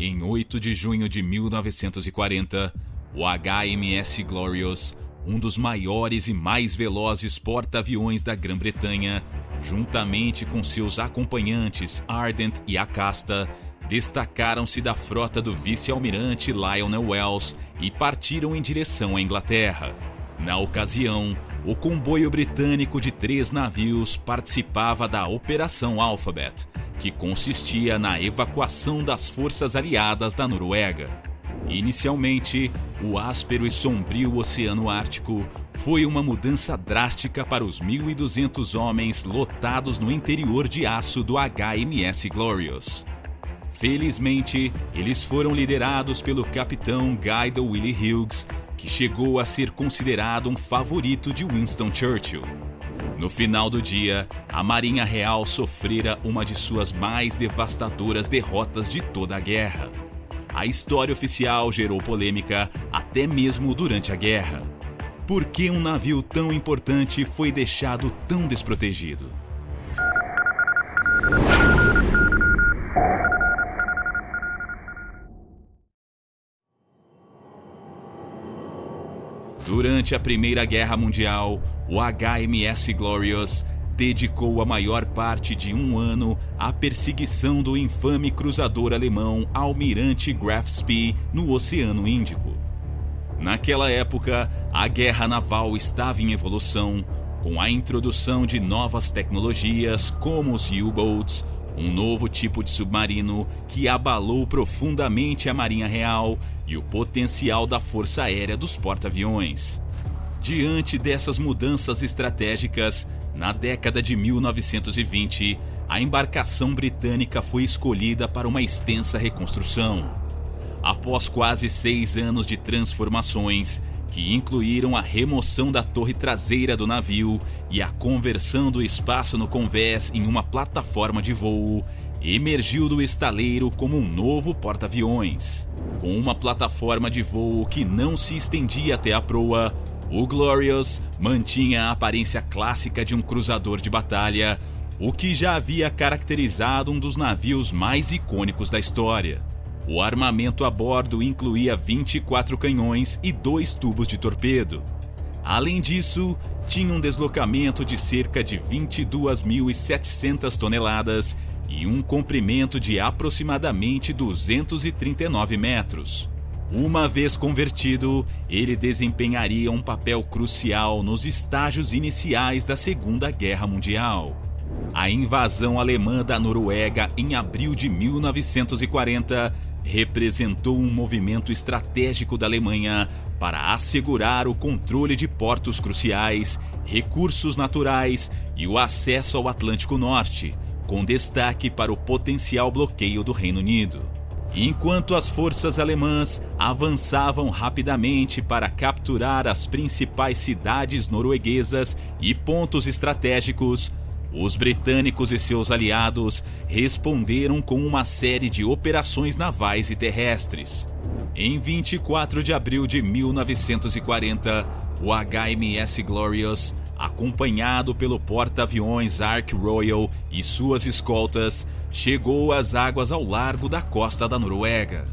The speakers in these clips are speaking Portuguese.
Em 8 de junho de 1940, o HMS Glorious, um dos maiores e mais velozes porta-aviões da Grã-Bretanha, juntamente com seus acompanhantes Ardent e Acasta, destacaram-se da frota do vice-almirante Lionel Wells e partiram em direção à Inglaterra. Na ocasião, o comboio britânico de 3 navios participava da Operação Alphabet, que consistia na evacuação das forças aliadas da Noruega. Inicialmente, o áspero e sombrio Oceano Ártico foi uma mudança drástica para os 1.200 homens lotados no interior de aço do HMS Glorious. Felizmente, eles foram liderados pelo capitão Guy de Willie Hughes, que chegou a ser considerado um favorito de Winston Churchill. No final do dia, a Marinha Real sofrera uma de suas mais devastadoras derrotas de toda a guerra. A história oficial gerou polêmica até mesmo durante a guerra. Por que um navio tão importante foi deixado tão desprotegido? Durante a Primeira Guerra Mundial, o HMS Glorious dedicou a maior parte de um ano à perseguição do infame cruzador alemão Almirante Graf Spee no Oceano Índico. Naquela época, a guerra naval estava em evolução, com a introdução de novas tecnologias como os U-Boats, um novo tipo de submarino que abalou profundamente a Marinha Real e o potencial da Força Aérea dos porta-aviões. Diante dessas mudanças estratégicas, na década de 1920, a embarcação britânica foi escolhida para uma extensa reconstrução. Após quase 6 anos de transformações, que incluíram a remoção da torre traseira do navio e a conversão do espaço no convés em uma plataforma de voo, emergiu do estaleiro como um novo porta-aviões. Com uma plataforma de voo que não se estendia até a proa, o Glorious mantinha a aparência clássica de um cruzador de batalha, o que já havia caracterizado um dos navios mais icônicos da história. O armamento a bordo incluía 24 canhões e 2 tubos de torpedo. Além disso, tinha um deslocamento de cerca de 22.700 toneladas e um comprimento de aproximadamente 239 metros. Uma vez convertido, ele desempenharia um papel crucial nos estágios iniciais da Segunda Guerra Mundial. A invasão alemã da Noruega em abril de 1940 representou um movimento estratégico da Alemanha para assegurar o controle de portos cruciais, recursos naturais e o acesso ao Atlântico Norte, com destaque para o potencial bloqueio do Reino Unido. Enquanto as forças alemãs avançavam rapidamente para capturar as principais cidades norueguesas e pontos estratégicos, os britânicos e seus aliados responderam com uma série de operações navais e terrestres. Em 24 de abril de 1940, o HMS Glorious, acompanhado pelo porta-aviões Ark Royal e suas escoltas, chegou às águas ao largo da costa da Noruega.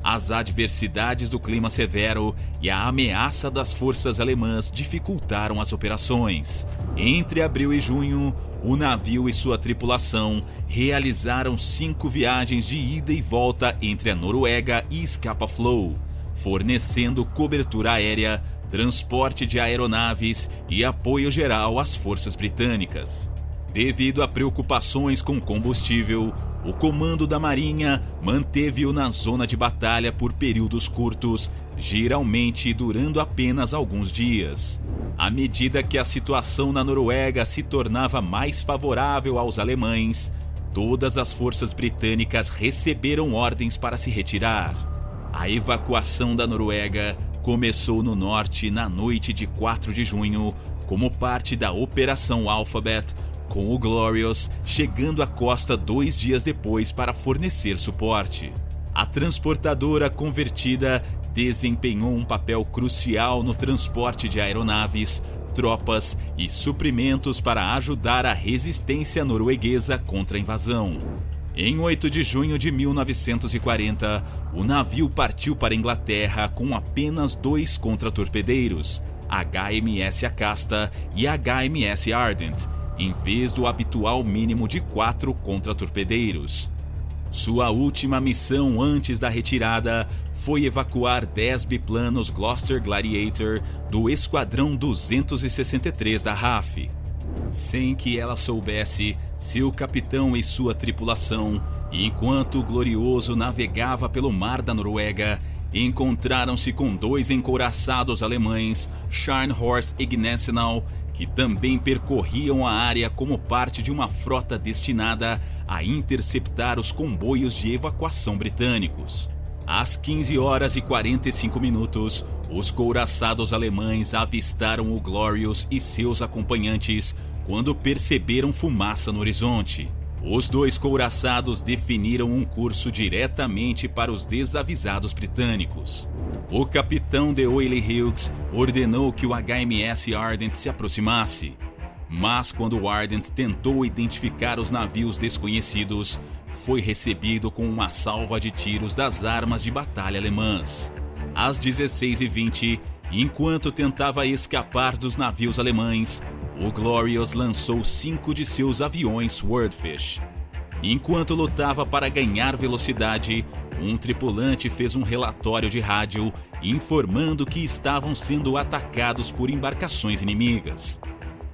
As adversidades do clima severo e a ameaça das forças alemãs dificultaram as operações. Entre abril e junho, o navio e sua tripulação realizaram 5 viagens de ida e volta entre a Noruega e Scapa Flow, fornecendo cobertura aérea, transporte de aeronaves e apoio geral às forças britânicas. Devido a preocupações com combustível, o comando da Marinha manteve-o na zona de batalha por períodos curtos, geralmente durando apenas alguns dias. À medida que a situação na Noruega se tornava mais favorável aos alemães, todas as forças britânicas receberam ordens para se retirar. A evacuação da Noruega começou no norte na noite de 4 de junho, como parte da Operação Alphabet, com o Glorious chegando à costa 2 dias depois para fornecer suporte. A transportadora convertida desempenhou um papel crucial no transporte de aeronaves, tropas e suprimentos para ajudar a resistência norueguesa contra a invasão. Em 8 de junho de 1940, o navio partiu para a Inglaterra com apenas 2 contratorpedeiros, HMS Acasta e HMS Ardent, em vez do habitual mínimo de 4 contratorpedeiros. Sua última missão antes da retirada foi evacuar 10 biplanos Gloucester Gladiator do Esquadrão 263 da RAF. Sem que ela soubesse, seu capitão e sua tripulação, enquanto o Glorioso navegava pelo mar da Noruega, encontraram-se com 2 encouraçados alemães, Scharnhorst e Gneisenau, que também percorriam a área como parte de uma frota destinada a interceptar os comboios de evacuação britânicos. Às 15 horas e 45 minutos, os couraçados alemães avistaram o Glorious e seus acompanhantes quando perceberam fumaça no horizonte. Os 2 couraçados definiram um curso diretamente para os desavisados britânicos. O capitão de Oily Hughes ordenou que o HMS Ardent se aproximasse. Mas quando o Ardent tentou identificar os navios desconhecidos, foi recebido com uma salva de tiros das armas de batalha alemãs. Às 16h20, enquanto tentava escapar dos navios alemães, o Glorious lançou 5 de seus aviões Swordfish. Enquanto lutava para ganhar velocidade, um tripulante fez um relatório de rádio informando que estavam sendo atacados por embarcações inimigas.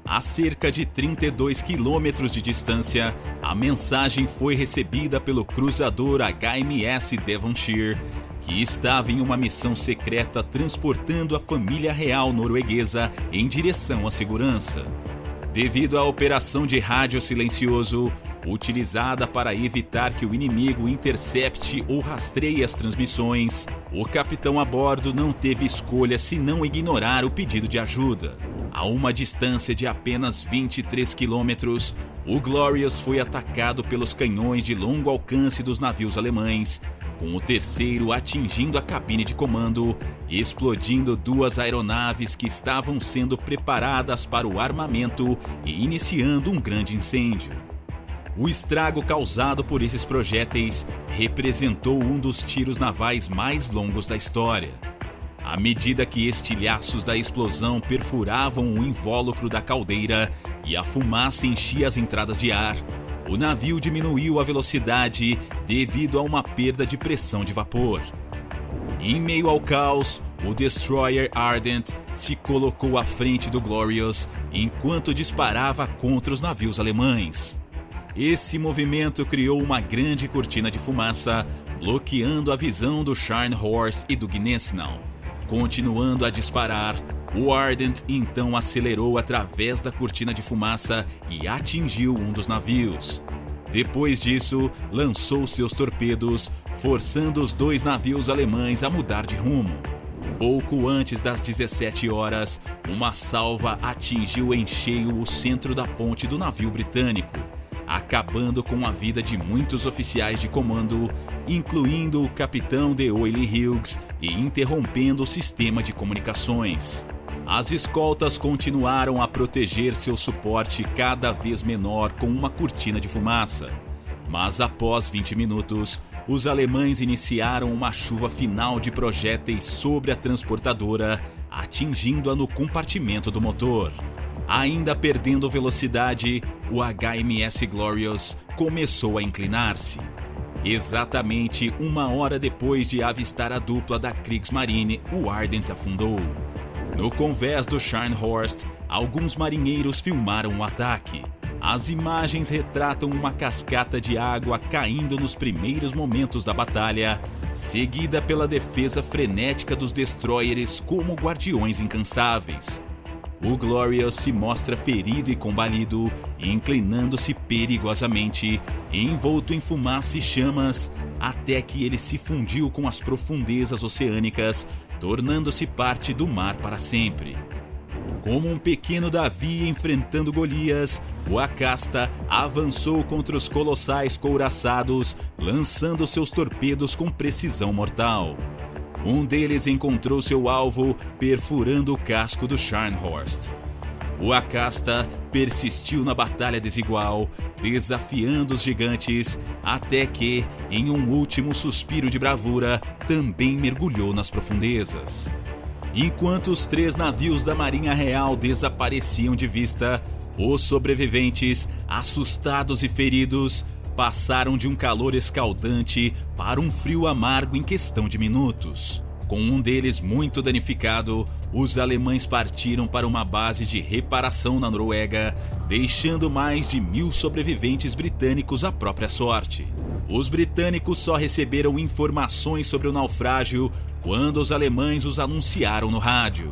A cerca de 32 quilômetros de distância, a mensagem foi recebida pelo cruzador HMS Devonshire, que estava em uma missão secreta transportando a família real norueguesa em direção à segurança. Devido à operação de rádio silencioso, utilizada para evitar que o inimigo intercepte ou rastreie as transmissões, o capitão a bordo não teve escolha senão ignorar o pedido de ajuda. A uma distância de apenas 23 quilômetros, o Glorious foi atacado pelos canhões de longo alcance dos navios alemães, com o terceiro atingindo a cabine de comando, explodindo 2 aeronaves que estavam sendo preparadas para o armamento e iniciando um grande incêndio. O estrago causado por esses projéteis representou um dos tiros navais mais longos da história. À medida que estilhaços da explosão perfuravam o invólucro da caldeira e a fumaça enchia as entradas de ar, o navio diminuiu a velocidade devido a uma perda de pressão de vapor. Em meio ao caos, o destroyer Ardent se colocou à frente do Glorious enquanto disparava contra os navios alemães. Esse movimento criou uma grande cortina de fumaça, bloqueando a visão do Scharnhorst e do Gneisenau. Continuando a disparar, o Ardent então acelerou através da cortina de fumaça e atingiu um dos navios. Depois disso, lançou seus torpedos, forçando os 2 navios alemães a mudar de rumo. Pouco antes das 17 horas, uma salva atingiu em cheio o centro da ponte do navio britânico, acabando com a vida de muitos oficiais de comando, incluindo o capitão de Oily Hughes, e interrompendo o sistema de comunicações. As escoltas continuaram a proteger seu suporte cada vez menor com uma cortina de fumaça. Mas após 20 minutos, os alemães iniciaram uma chuva final de projéteis sobre a transportadora, atingindo-a no compartimento do motor. Ainda perdendo velocidade, o HMS Glorious começou a inclinar-se. Exatamente 1 hora depois de avistar a dupla da Kriegsmarine, o Ardent afundou. No convés do Scharnhorst, alguns marinheiros filmaram o ataque. As imagens retratam uma cascata de água caindo nos primeiros momentos da batalha, seguida pela defesa frenética dos destroyers como guardiões incansáveis. O Glorious se mostra ferido e combalido, inclinando-se perigosamente, envolto em fumaça e chamas, até que ele se fundiu com as profundezas oceânicas, tornando-se parte do mar para sempre. Como um pequeno Davi enfrentando Golias, o Acasta avançou contra os colossais couraçados, lançando seus torpedos com precisão mortal. Um deles encontrou seu alvo, perfurando o casco do Scharnhorst. O Acasta persistiu na batalha desigual, desafiando os gigantes, até que, em um último suspiro de bravura, também mergulhou nas profundezas. Enquanto os 3 navios da Marinha Real desapareciam de vista, os sobreviventes, assustados e feridos, passaram de um calor escaldante para um frio amargo em questão de minutos. Com um deles muito danificado, os alemães partiram para uma base de reparação na Noruega, deixando mais de 1000 sobreviventes britânicos à própria sorte. Os britânicos só receberam informações sobre o naufrágio quando os alemães os anunciaram no rádio.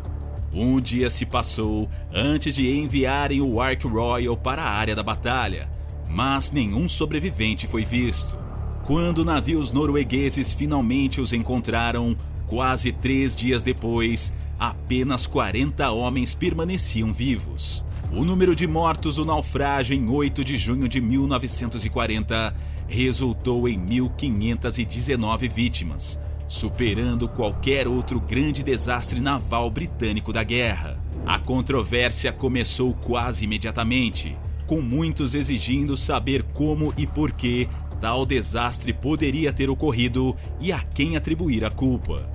Um dia se passou antes de enviarem o Ark Royal para a área da batalha, mas nenhum sobrevivente foi visto. Quando navios noruegueses finalmente os encontraram, quase 3 dias depois, apenas 40 homens permaneciam vivos. O número de mortos do naufrágio em 8 de junho de 1940 resultou em 1.519 vítimas, superando qualquer outro grande desastre naval britânico da guerra. A controvérsia começou quase imediatamente, com muitos exigindo saber como e por que tal desastre poderia ter ocorrido e a quem atribuir a culpa.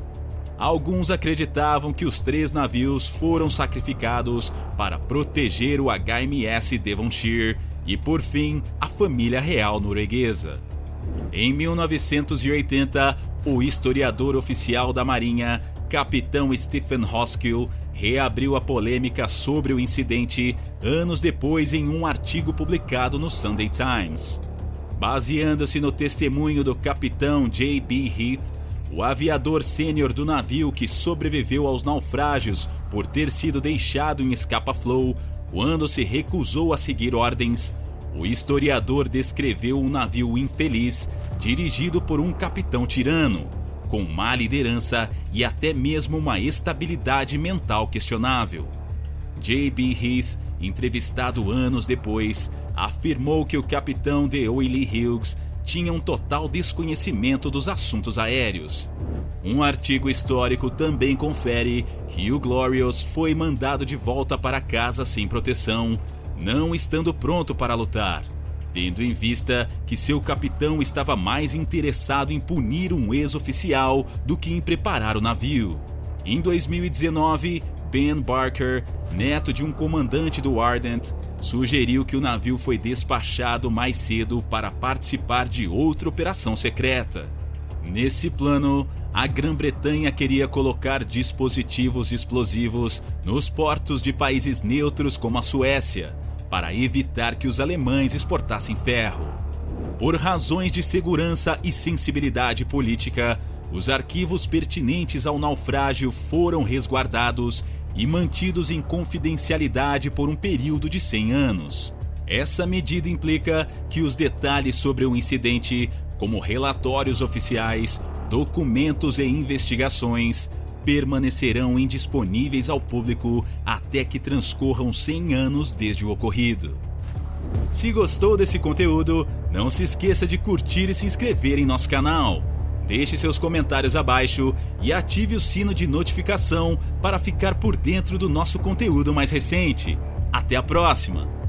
Alguns acreditavam que os 3 navios foram sacrificados para proteger o HMS Devonshire e, por fim, a família real norueguesa. Em 1980, o historiador oficial da Marinha, Capitão Stephen Hoskill, reabriu a polêmica sobre o incidente anos depois em um artigo publicado no Sunday Times. Baseando-se no testemunho do capitão J.B. Heath, o aviador sênior do navio que sobreviveu aos naufrágios por ter sido deixado em escapa-flow quando se recusou a seguir ordens, o historiador descreveu um navio infeliz dirigido por um capitão tirano, com má liderança e até mesmo uma estabilidade mental questionável. J.B. Heath, entrevistado anos depois, afirmou que o capitão de Oily Hughes tinha um total desconhecimento dos assuntos aéreos. Um artigo histórico também confere que o Glorious foi mandado de volta para casa sem proteção, não estando pronto para lutar, tendo em vista que seu capitão estava mais interessado em punir um ex-oficial do que em preparar o navio. Em 2019, Ben Barker, neto de um comandante do Ardent, sugeriu que o navio foi despachado mais cedo para participar de outra operação secreta. Nesse plano, a Grã-Bretanha queria colocar dispositivos explosivos nos portos de países neutros como a Suécia, para evitar que os alemães exportassem ferro. Por razões de segurança e sensibilidade política, os arquivos pertinentes ao naufrágio foram resguardados e mantidos em confidencialidade por um período de 100 anos. Essa medida implica que os detalhes sobre o incidente, como relatórios oficiais, documentos e investigações, permanecerão indisponíveis ao público até que transcorram 100 anos desde o ocorrido. Se gostou desse conteúdo, não se esqueça de curtir e se inscrever em nosso canal. Deixe seus comentários abaixo e ative o sino de notificação para ficar por dentro do nosso conteúdo mais recente. Até a próxima!